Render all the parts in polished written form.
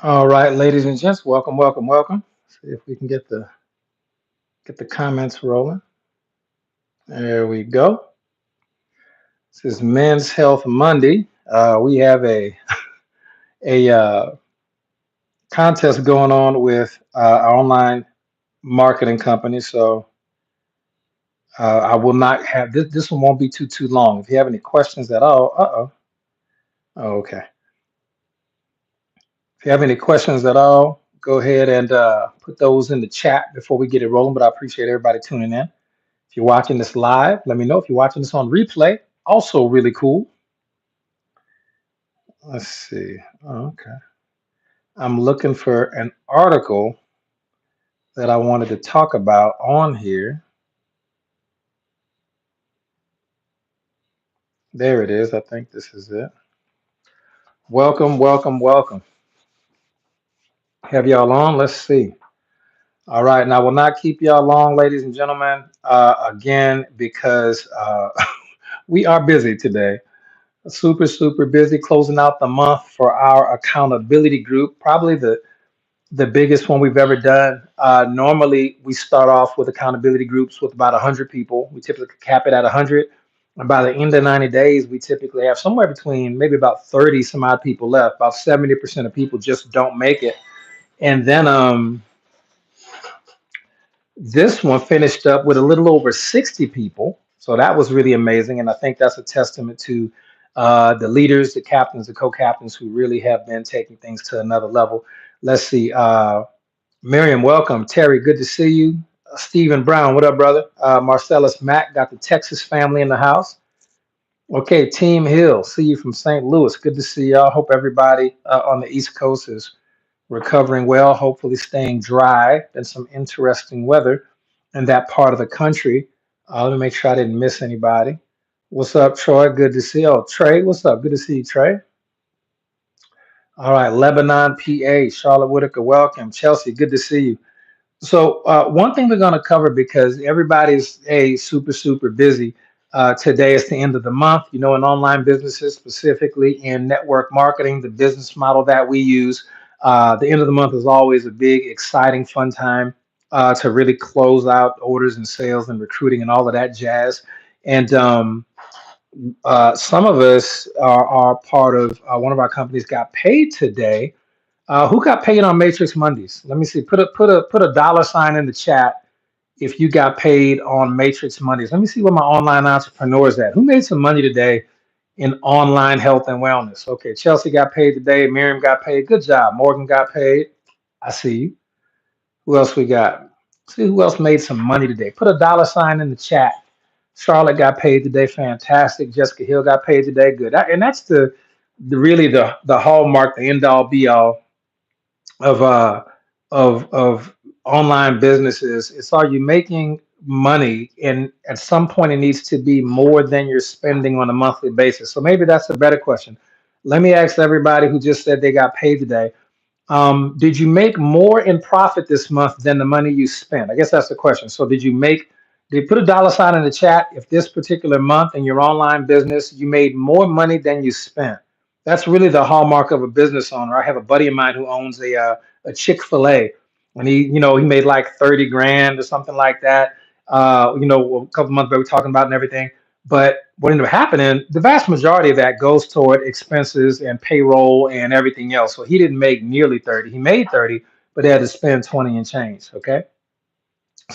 All right, ladies and gents, welcome, welcome, welcome. See if we can get the comments rolling. There we go. This is Men's Health Monday. We have a contest going on with our online marketing company. So I will not have this. This one won't be too long. If you have any questions at all, oh, okay. If you have any questions at all, go ahead and put those in the chat before we get it rolling. But I appreciate everybody tuning in. If you're watching this live, let me know. If you're watching this on replay, also really cool. Let's see. Okay. I'm looking for an article that I wanted to talk about on here. There it is. I think this is it. Welcome, welcome, welcome. Have y'all on? Let's see. All right. Now, I will not keep y'all long, ladies and gentlemen, again, because we are busy today. Super, super busy closing out the month for our accountability group. Probably the biggest one we've ever done. Normally, we start off with accountability groups with about 100 people. We typically cap it at 100. And by the end of 90 days, we typically have somewhere between maybe about 30 some odd people left. About 70% of people just don't make it. And then this one finished up with a little over 60 people. So that was really amazing. And I think that's a testament to the leaders, the captains, the co captains who really have been taking things to another level. Let's see. Miriam, welcome. Terry, good to see you. Stephen Brown, what up, brother? Marcellus Mack, got the Texas family in the house. Okay, Team Hill, see you from St. Louis. Good to see y'all. Hope everybody on the East Coast is recovering well, hopefully staying dry. And some interesting weather in that part of the country. Let me make sure I didn't miss anybody. What's up, Troy? Good to see you. Oh, Trey, what's up? Good to see you, Trey. All right, Lebanon, PA, Charlotte Whitaker, welcome. Chelsea, good to see you. So one thing we're going to cover because everybody's super super busy. Today is the end of the month. You know, in online businesses, specifically in network marketing, the business model that we use, the end of the month is always a big, exciting, fun time to really close out orders and sales and recruiting and all of that jazz. And some of us are part of one of our companies got paid today. Who got paid on Matrix Mondays? Let me see. Put a dollar sign in the chat if you got paid on Matrix Mondays. Let me see where my online entrepreneurs at. Who made some money today in online health and wellness? Okay, Chelsea got paid today. Miriam got paid. Good job. Morgan got paid. I see you. Who else we got? See who else made some money today. Put a dollar sign in the chat. Charlotte got paid today. Fantastic. Jessica Hill got paid today. Good. And that's the really the hallmark, the end all be all of of online businesses. It's, are you making money, and at some point it needs to be more than you're spending on a monthly basis. So maybe that's a better question. Let me ask everybody who just said they got paid today, did you make more in profit this month than the money you spent? I guess that's the question. So did you put a dollar sign in the chat if this particular month in your online business you made more money than you spent? That's really the hallmark of a business owner. I have a buddy of mine who owns a Chick-fil-A, and he made like 30 grand or something like that. A couple months ago we were talking about and everything. But what ended up happening, the vast majority of that goes toward expenses and payroll and everything else. So he didn't make nearly 30. He made 30, but he had to spend 20 and change. Okay.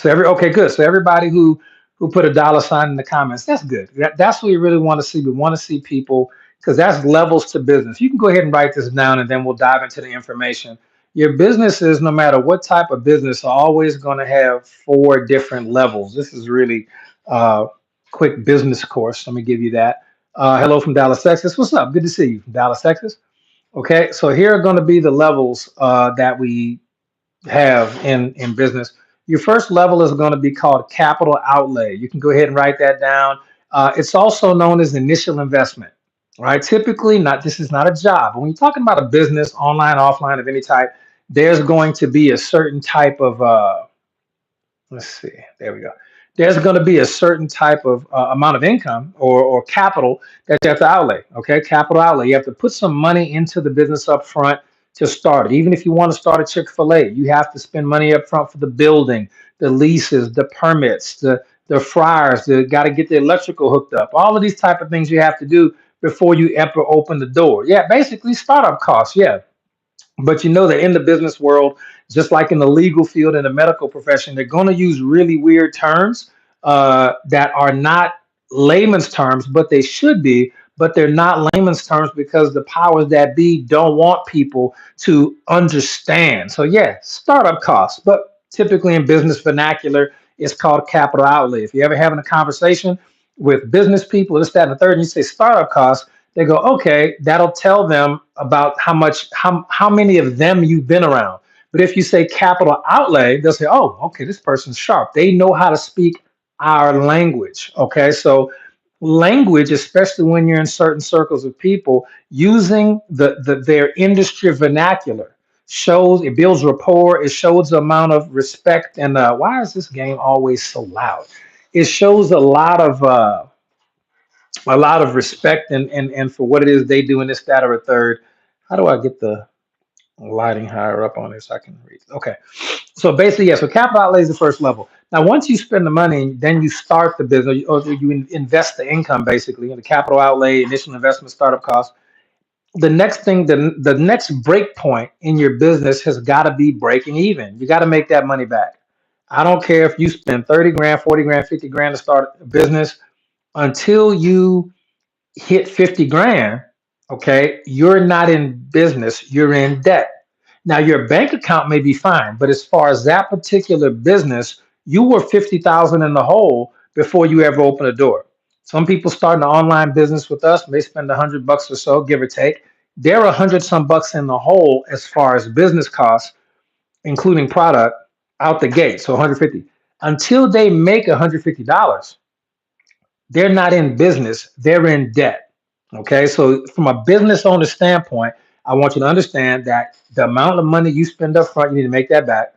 Okay, good. So everybody who put a dollar sign in the comments, that's good. That's what we really want to see. We want to see people because that's levels to business. You can go ahead and write this down and then we'll dive into the information. Your businesses, no matter what type of business, are always going to have four different levels. This is really quick business course. Let me give you that. Hello from Dallas, Texas. What's up? Good to see you from Dallas, Texas. Okay, so here are going to be the levels that we have in business. Your first level is going to be called capital outlay. You can go ahead and write that down. It's also known as initial investment. Right? Typically, not this is not a job. When you're talking about a business, online, offline, of any type, there's going to be a certain type of let's see. There we go. There's going to be a certain type of amount of income or capital that you have to outlay. Okay, capital outlay. You have to put some money into the business up front to start it. Even if you want to start a Chick-fil-A, you have to spend money up front for the building, the leases, the permits, the fryers, the got to get the electrical hooked up. All of these type of things you have to do before you ever open the door. Yeah, basically startup costs. Yeah, but you know that in the business world, just like in the legal field and the medical profession, they're going to use really weird terms that are not layman's terms, but they should be. But they're not layman's terms because the powers that be don't want people to understand. So yeah, startup costs, but typically in business vernacular, it's called capital outlay. If you're ever having a conversation with business people, this, that, and the third, and you say startup costs, they go, okay, that'll tell them about how many of them you've been around. But if you say capital outlay, they'll say, oh, okay, this person's sharp. They know how to speak our language. Okay, so language, especially when you're in certain circles of people, using their industry vernacular shows it builds rapport. It shows the amount of respect. And why is this game always so loud? It shows a lot of respect and for what it is they do in this, that, or a third. How do I get the lighting higher up on this so I can read? Okay. So basically, yeah, so capital outlay is the first level. Now, once you spend the money, then you start the business or you invest the income basically in the capital outlay, initial investment, startup costs. The next thing, the next break point in your business has got to be breaking even. You got to make that money back. I don't care if you spend 30 grand, 40 grand, 50 grand to start a business until you hit 50 grand, okay, you're not in business, you're in debt. Now, your bank account may be fine, but as far as that particular business, you were 50,000 in the hole before you ever open a door. Some people start an online business with us, may spend 100 bucks or so, give or take. They're 100 some bucks in the hole as far as business costs, including product, out the gate. So 150. Until they make $150, they're not in business, they're in debt. Okay, so from a business owner standpoint, I want you to understand that the amount of money you spend up front, you need to make that back.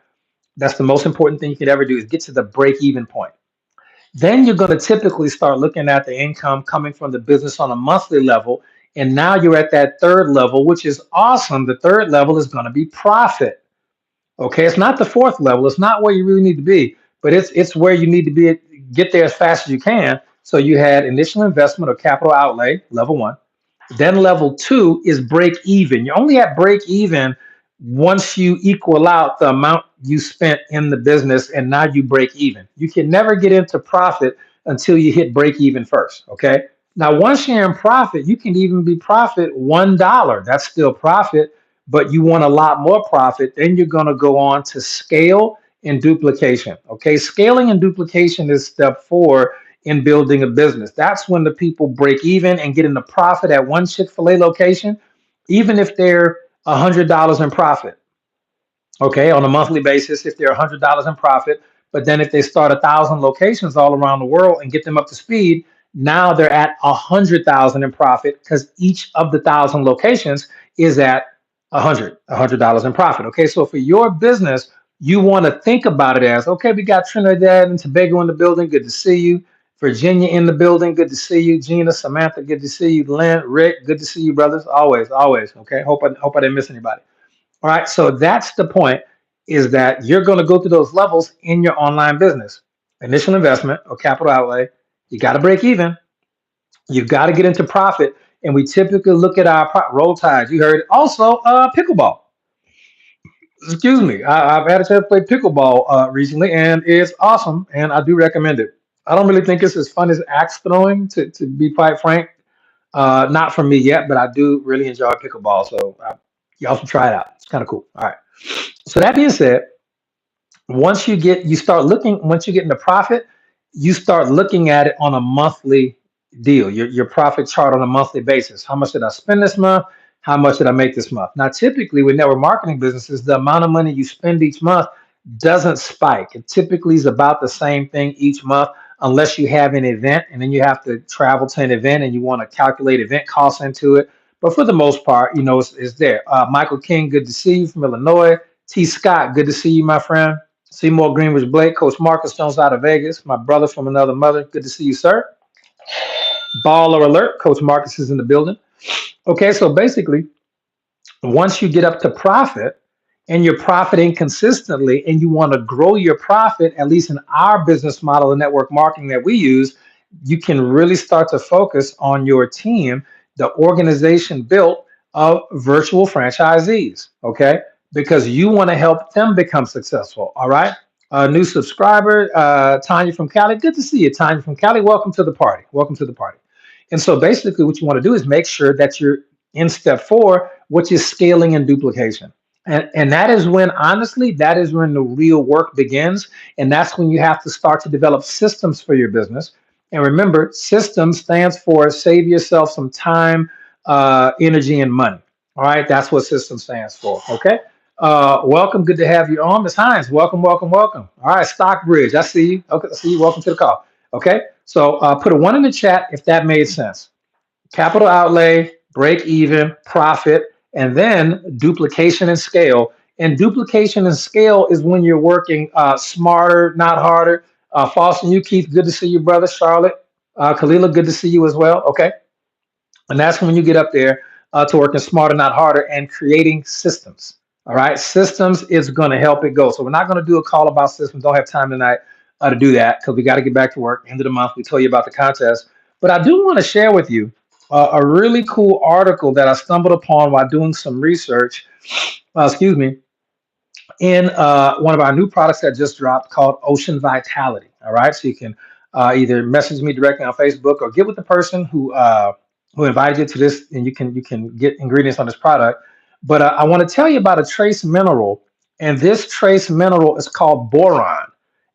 That's the most important thing you could ever do is get to the break even point. Then you're going to typically start looking at the income coming from the business on a monthly level. And now you're at that third level, which is awesome. The third level is going to be profit. Okay, it's not the fourth level. It's not where you really need to be, but it's where you need to be. Get there as fast as you can. So you had initial investment or capital outlay, level one. Then level two is break even. You're only at break even once you equal out the amount you spent in the business, and now you break even. You can never get into profit until you hit break even first. Okay. Now, once you're in profit, you can even be profit $1. That's still profit, but you want a lot more profit. Then you're going to go on to scale and duplication. Okay. Scaling and duplication is step four in building a business. That's when the people break even and get into profit at one Chick-fil-A location, even if they're $100 in profit. Okay, on a monthly basis, if they're $100 in profit, but then if they start 1,000 locations all around the world and get them up to speed, now they're at 100,000 in profit because each of the 1,000 locations is at $100 in profit. Okay, so for your business, you want to think about it as okay. We got Trinidad and Tobago in the building. Good to see you. Virginia in the building. Good to see you. Gina, Samantha. Good to see you. Lynn, Rick. Good to see you, brothers. Always, always. Okay. Hope I didn't miss anybody. All right. So that's the point is that you're going to go through those levels in your online business. Initial investment or capital outlay. You got to break even. You've got to get into profit. And we typically look at our roll tides. You heard it. Also, pickleball. Excuse me. I've had a chance to play pickleball recently, and it's awesome. And I do recommend it. I don't really think it's as fun as axe throwing, to be quite frank. Not for me yet, but I do really enjoy pickleball. So y'all should try it out. It's kind of cool. All right. So that being said, once you get into profit, you start looking at it on a monthly deal, your profit chart on a monthly basis. How much did I spend this month? How much did I make this month? Now, typically with network marketing businesses, the amount of money you spend each month doesn't spike. It typically is about the same thing each month, unless you have an event and then you have to travel to an event and you want to calculate event costs into it. But for the most part, it's there. Michael King, good to see you from Illinois. T. Scott, good to see you, my friend. Seymour Greenwich Blake, Coach Marcus Jones out of Vegas, my brother from another mother. Good to see you, sir. Baller alert, Coach Marcus is in the building. Okay, so basically, Once you get up to profit and you're profiting consistently and you want to grow your profit, at least in our business model and network marketing that we use, you can really start to focus on your team, the organization built of virtual franchisees, okay? Because you want to help them become successful, all right? New subscriber, Tanya from Cali. Good to see you, Tanya from Cali. Welcome to the party. Welcome to the party. And so basically, what you want to do is make sure that you're in step four, which is scaling and duplication. And that is when, honestly, that is when the real work begins. And that's when you have to start to develop systems for your business. And remember, system stands for save yourself some time, energy, and money. All right, that's what system stands for. Okay. Welcome. Good to have you on, Ms. Hines. Welcome, welcome, welcome. All right, Stockbridge. I see you. Okay, I see you. Welcome to the call. Okay. So put a one in the chat if that made sense. Capital outlay, break even, profit, and then duplication and scale. And duplication and scale is when you're working smarter, not harder. Faustin, you, Keith, good to see you, brother. Charlotte, Kalila, good to see you as well. Okay. And that's when you get up there to working smarter, not harder, and creating systems. All right. Systems is going to help it go. So we're not going to do a call about systems. Don't have time tonight to do that because we got to get back to work. End of the month, we tell you about the contest. But I do want to share with you a really cool article that I stumbled upon while doing some research. Excuse me, in one of our new products that just dropped called Ocean Vitality. All right, so you can either message me directly on Facebook or get with the person who invited you to this, and you can get ingredients on this product. But I want to tell you about a trace mineral, and this trace mineral is called boron.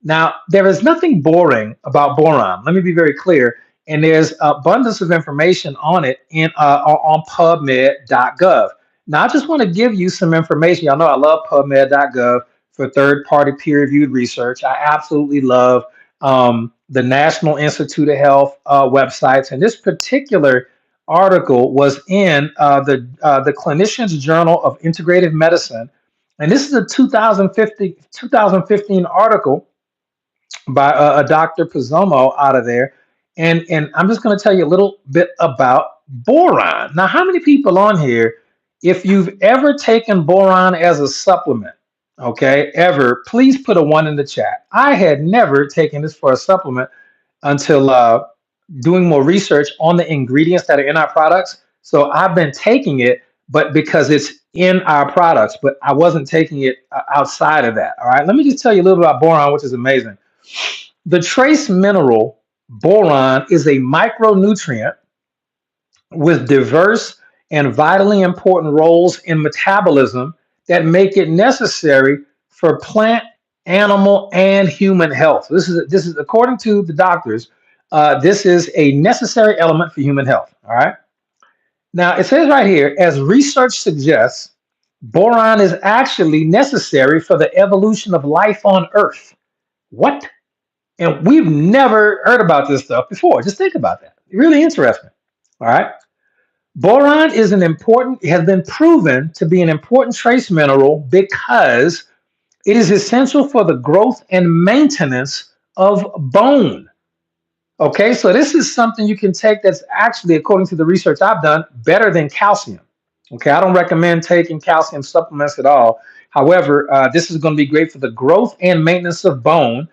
Now, there is nothing boring about boron. Let me be very clear. And there's abundance of information on it in on PubMed.gov. Now, I just want to give you some information. Y'all know I love PubMed.gov for third-party peer-reviewed research. I absolutely love the National Institute of Health websites, and this particular article was in the Clinician's Journal of Integrative Medicine, and this is a 2015 article by a Dr. Pizzomo out of there. And I'm just going to tell you a little bit about boron. Now, how many people on here, if you've ever taken boron as a supplement, okay, ever, please put a one in the chat. I had never taken this for a supplement until doing more research on the ingredients that are in our products. So I've been taking it, but because it's in our products, but I wasn't taking it outside of that. All right, let me just tell you a little bit about boron, which is amazing. The trace mineral boron is a micronutrient with diverse and vitally important roles in metabolism that make it necessary for plant, animal, and human health. This is according to the doctors. This is a necessary element for human health. All right. Now it says right here, as research suggests, boron is actually necessary for the evolution of life on Earth. What? And we've never heard about this stuff before. Just think about that. Really interesting. All right. Boron is has been proven to be an important trace mineral because it is essential for the growth and maintenance of bone. Okay, so this is something you can take that's actually, according to the research I've done, better than calcium. Okay, I don't recommend taking calcium supplements at all. However, this is going to be great for the growth and maintenance of bone.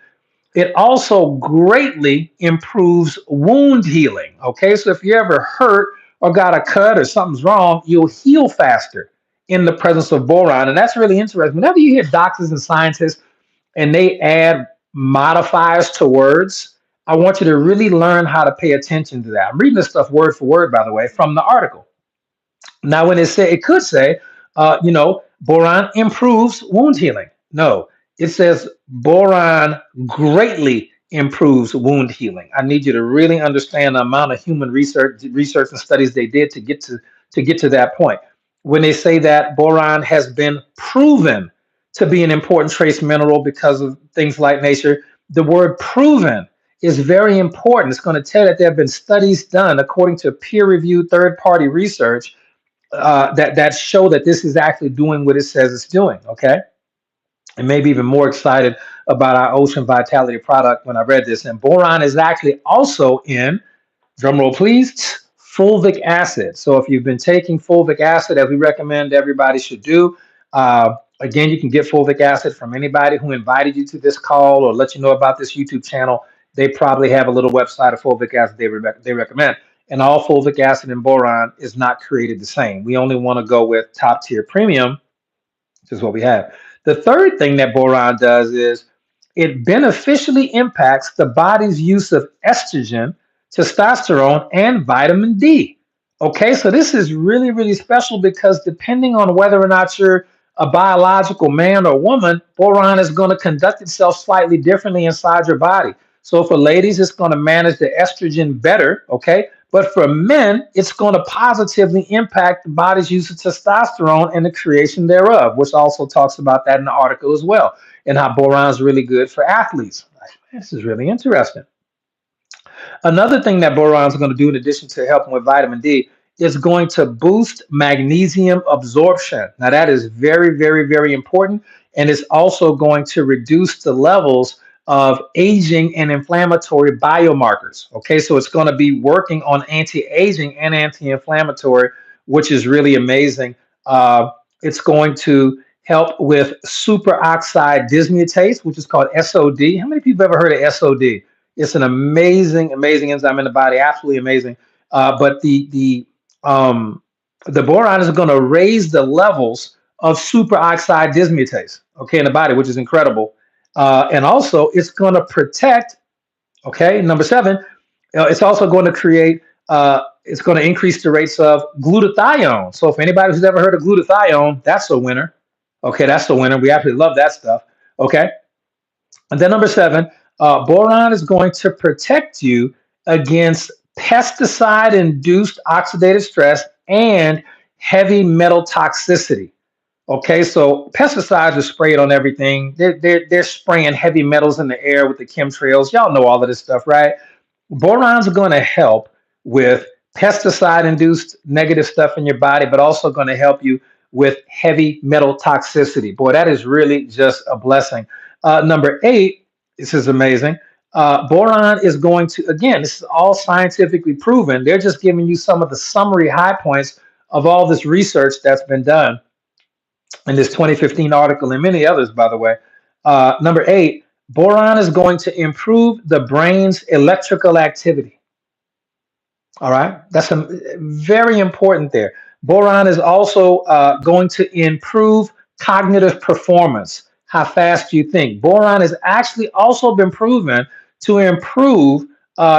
It also greatly improves wound healing. Okay, so if you ever hurt or got a cut or something's wrong, you'll heal faster in the presence of boron. And that's really interesting. Whenever you hear doctors and scientists and they add modifiers to words, I want you to really learn how to pay attention to that. I'm reading this stuff word for word, by the way, from the article. Now, when it could say, boron improves wound healing. No, it says boron greatly improves wound healing. I need you to really understand the amount of human research and studies they did to that point. When they say that boron has been proven to be an important trace mineral because of things like nature, the word proven is very important. It's going to tell that there have been studies done according to peer-reviewed third-party research that show that this is actually doing what it says it's doing. Okay, and maybe even more excited about our Ocean Vitality product when I read this. And boron is actually also in, drum roll please, fulvic acid. So if you've been taking fulvic acid, as we recommend everybody should do, again, you can get fulvic acid from anybody who invited you to this call or let you know about this YouTube channel. They probably have a little website of fulvic acid they recommend. And all fulvic acid and boron is not created the same. We only want to go with top tier premium, which is what we have. The third thing that boron does is it beneficially impacts the body's use of estrogen, testosterone, and vitamin D. Okay, so this is really, really special because depending on whether or not you're a biological man or woman, boron is going to conduct itself slightly differently inside your body. So for ladies, it's going to manage the estrogen better, okay? But for men, it's going to positively impact the body's use of testosterone and the creation thereof, which also talks about that in the article as well, and how boron is really good for athletes. This is really interesting. Another thing that boron is going to do, in addition to helping with vitamin D, is going to boost magnesium absorption. Now, that is very, very, very important. And it's also going to reduce the levels of aging and inflammatory biomarkers. Okay, so it's going to be working on anti aging and anti inflammatory, which is really amazing. It's going to help with superoxide dismutase, which is called SOD. How many people ever heard of SOD? It's an amazing, amazing enzyme in the body, absolutely amazing. But the boron is going to raise the levels of superoxide dismutase, okay, in the body, which is incredible. And also, it's going to protect. Okay, number seven, it's also going to create. It's going to increase the rates of glutathione. So, if anybody who's ever heard of glutathione, that's a winner. Okay, that's the winner. We absolutely love that stuff. Okay, and then number seven, boron is going to protect you against pesticide-induced oxidative stress and heavy metal toxicity. Okay, so pesticides are sprayed on everything. They're spraying heavy metals in the air with the chemtrails. Y'all know all of this stuff, right? Borons are going to help with pesticide induced negative stuff in your body, but also going to help you with heavy metal toxicity. Boy, that is really just a blessing. Number eight, this is amazing. Boron is going to, again, this is all scientifically proven. They're just giving you some of the summary high points of all this research that's been done in this 2015 article and many others, by the way. Number eight, boron is going to improve the brain's electrical activity. All right, that's very important there. Boron is also going to improve cognitive performance, how fast you think. Boron has actually also been proven to improve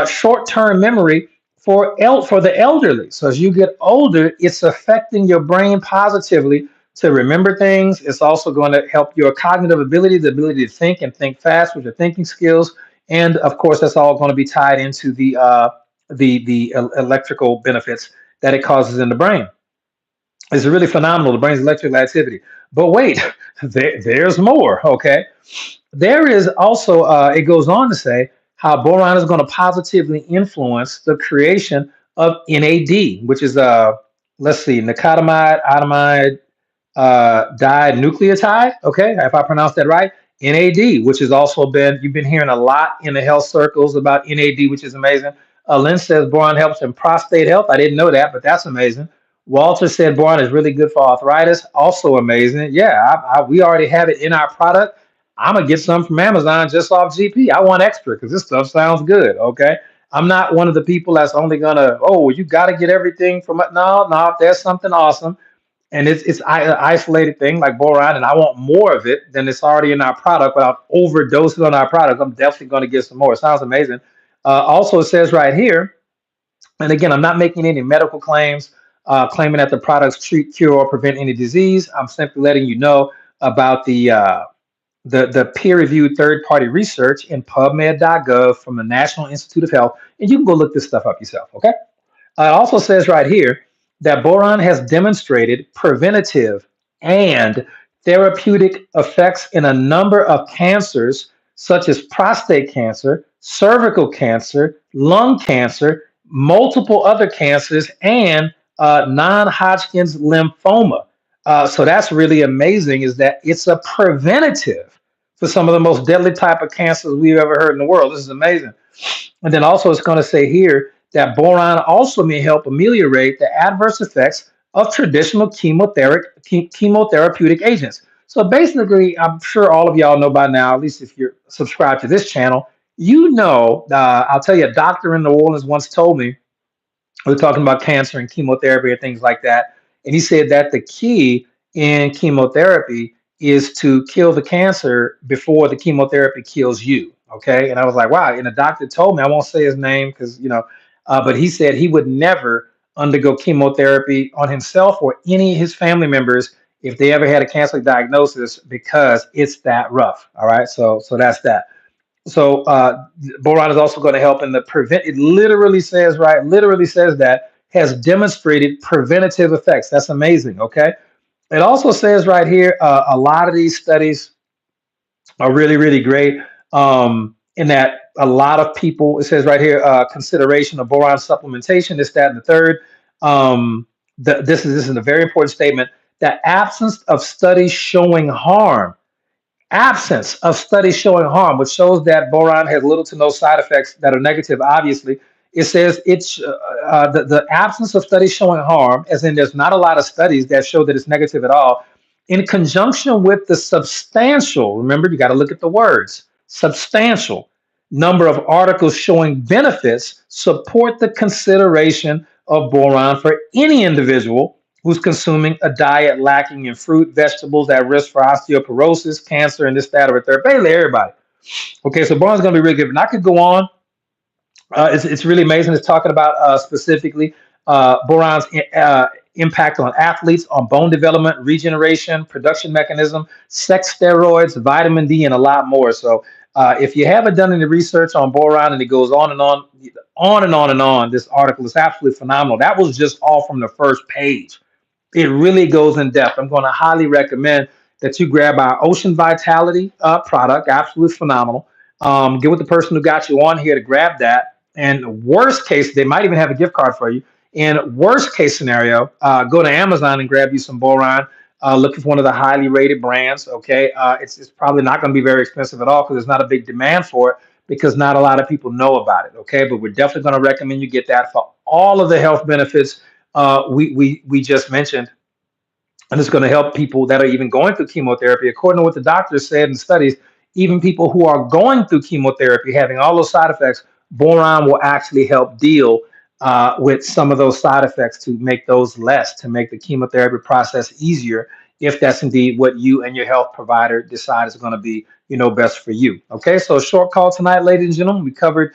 short-term memory for the elderly. So as you get older, it's affecting your brain positively to remember things. It's also going to help your cognitive ability, the ability to think and think fast with your thinking skills. And of course, that's all going to be tied into the electrical benefits that it causes in the brain. It's really phenomenal, the brain's electrical activity. But wait, there's more, okay? There is also, it goes on to say how boron is going to positively influence the creation of NAD, which is, let's see, nicotinamide, adenine, dinucleotide. Okay, if I pronounced that right, NAD, which has also been, you've been hearing a lot in the health circles about NAD, which is amazing. Lynn says boron helps in prostate health. I didn't know that, but that's amazing. Walter said boron is really good for arthritis. Also amazing. Yeah, we already have it in our product. I'm gonna get some from Amazon just off GP. I want extra because this stuff sounds good. Okay. I'm not one of the people that's only gonna, oh, you got to get everything from it. No, no, if there's something awesome and it's an isolated thing like boron, and I want more of it than it's already in our product without overdosing on our product, I'm definitely going to get some more. It sounds amazing. Also, it says right here, and again, I'm not making any medical claims, claiming that the products treat, cure, or prevent any disease. I'm simply letting you know about the peer-reviewed third-party research in PubMed.gov from the National Institute of Health, and you can go look this stuff up yourself. Okay. It also says right here that boron has demonstrated preventative and therapeutic effects in a number of cancers, such as prostate cancer, cervical cancer, lung cancer, multiple other cancers, and non-Hodgkin's lymphoma. So that's really amazing, is that it's a preventative for some of the most deadly type of cancers we've ever heard in the world. This is amazing. And then also it's going to say here that boron also may help ameliorate the adverse effects of traditional chemotherapeutic agents. So basically, I'm sure all of y'all know by now, at least if you're subscribed to this channel, you know, I'll tell you, a doctor in New Orleans once told me, we are talking about cancer and chemotherapy and things like that. And he said that the key in chemotherapy is to kill the cancer before the chemotherapy kills you. Okay. And I was like, wow. And the doctor told me, I won't say his name because, but he said he would never undergo chemotherapy on himself or any of his family members if they ever had a cancer diagnosis because it's that rough. All right. So that's that. So boron is also going to help in the prevent. It literally says, right, literally says that has demonstrated preventative effects. That's amazing. Okay. It also says right here, a lot of these studies are really, really great. In that a lot of people, it says right here, consideration of boron supplementation, this, that, and the third. This is a very important statement. The absence of studies showing harm, absence of studies showing harm, which shows that boron has little to no side effects that are negative, obviously. It says the absence of studies showing harm, as in there's not a lot of studies that show that it's negative at all, in conjunction with the substantial, remember, you got to look at the words, substantial number of articles showing benefits support the consideration of boron for any individual who's consuming a diet lacking in fruit, vegetables, at risk for osteoporosis, cancer, and this, that, or a third. Basically, everybody. Okay, so boron's going to be really good. And I could go on. It's really amazing. It's talking about specifically boron's impact on athletes, on bone development, regeneration, production mechanism, sex steroids, vitamin D, and a lot more. So if you haven't done any research on boron, and it goes on and on and on and on, this article is absolutely phenomenal. That was just all from the first page. It really goes in depth. I'm going to highly recommend that you grab our Ocean Vitality product. Absolutely phenomenal. Get with the person who got you on here to grab that. And worst case, they might even have a gift card for you. In worst case scenario, go to Amazon and grab you some boron. Look for one of the highly rated brands. Okay, it's probably not going to be very expensive at all because there's not a big demand for it because not a lot of people know about it. Okay, but we're definitely going to recommend you get that for all of the health benefits we just mentioned, and it's going to help people that are even going through chemotherapy. According to what the doctors said in studies, even people who are going through chemotherapy, having all those side effects, boron will actually help deal with some of those side effects to make those less, to make the chemotherapy process easier, if that's indeed what you and your health provider decide is going to be, best for you. Okay, so a short call tonight, ladies and gentlemen. We covered,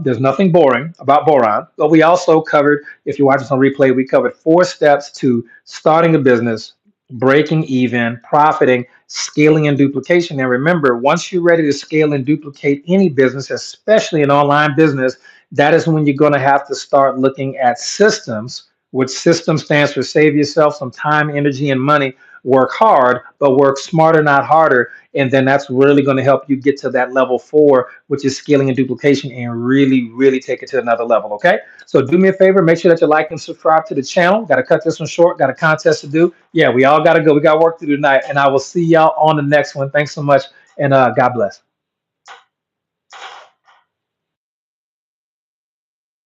there's nothing boring about boron, but we also covered, if you're watching this on replay, we covered 4 steps to starting a business, breaking even, profiting, scaling, and duplication. And remember, once you're ready to scale and duplicate any business, especially an online business, that is when you're going to have to start looking at systems, which system stands for save yourself some time, energy, and money. Work hard, but work smarter, not harder. And then that's really going to help you get to that level 4, which is scaling and duplication, and really, really take it to another level. Okay. So do me a favor, make sure that you like and subscribe to the channel. Got to cut this one short, got a contest to do. Yeah, we all got to go. We got work to do tonight. And I will see y'all on the next one. Thanks so much. And God bless.